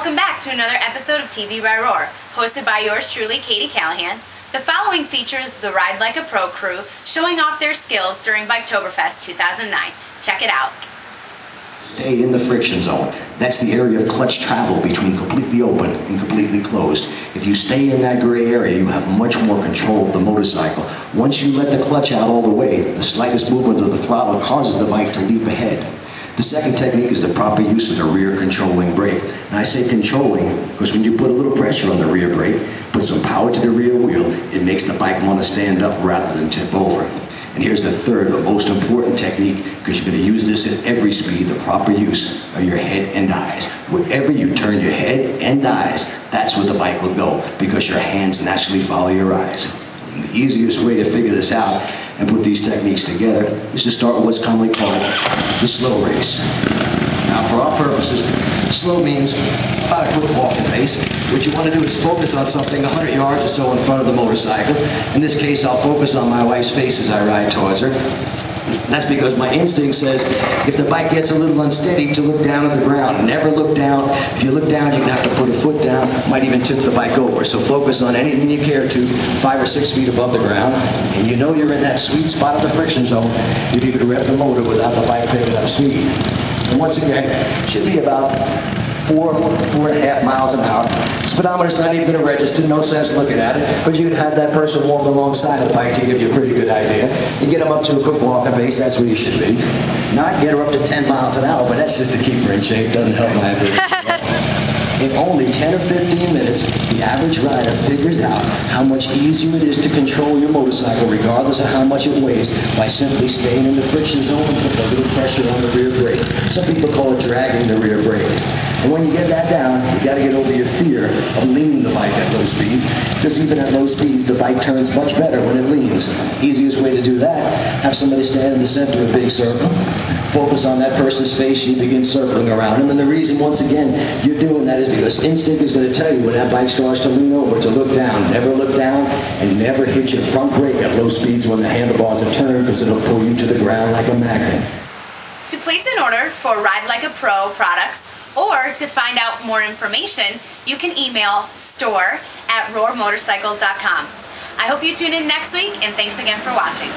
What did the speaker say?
Welcome back to another episode of TV by Roar, hosted by yours truly, Katie Callahan. The following features the Ride Like a Pro crew showing off their skills during Biketoberfest 2009. Check it out. Stay in the friction zone. That's the area of clutch travel between completely open and completely closed. If you stay in that gray area, you have much more control of the motorcycle. Once you let the clutch out all the way, the slightest movement of the throttle causes the bike to leap ahead. The second technique is the proper use of the rear controlling brake. And I say controlling because when you put a little pressure on the rear brake, put some power to the rear wheel, it makes the bike want to stand up rather than tip over. And here's the third but most important technique, because you're going to use this at every speed, the proper use of your head and eyes. Wherever you turn your head and eyes, that's where the bike will go, because your hands naturally follow your eyes. And the easiest way to figure this out and put these techniques together is to start with what's commonly called the slow race. Now, for our purposes, slow means about a quick walking pace. What you want to do is focus on something 100 yards or so in front of the motorcycle. In this case, I'll focus on my wife's face as I ride towards her. And that's because my instinct says if the bike gets a little unsteady, to look down at the ground. Never look down. If you look down, you're going to have to put a foot down. Might even tip the bike over. So focus on anything you care to, 5 or 6 feet above the ground. And you know you're in that sweet spot of the friction zone if you could rev the motor without the bike picking up speed. And once again, it should be about 4.5 miles an hour. Speedometer's not even going to register, no sense looking at it, but you could have that person walk alongside the bike to give you a pretty good idea. You get them up to a quick walking pace, that's where you should be. Not get her up to 10 miles an hour, but that's just to keep her in shape, doesn't help my ability. In only 10 or 15 minutes, the average rider figures out how much easier it is to control your motorcycle, regardless of how much it weighs, by simply staying in the friction zone and putting a little pressure on the rear brake. Some people call it dragging the rear brake. And when you get that down, you got to get over your fear of leaning the bike at low speeds, because even at low speeds, the bike turns much better when it leans. Easiest way to do that, have somebody stand in the center of a big circle, focus on that person's face, you begin circling around them. And the reason, once again, you're doing that is because instinct is going to tell you when that bike starts to lean over to look down. Never look down, and never hit your front brake at low speeds when the handlebars are turned, because it'll pull you to the ground like a magnet. To place an order for Ride Like a Pro products, or to find out more information, you can email store@roarmotorcycles.com. I hope you tune in next week, and thanks again for watching.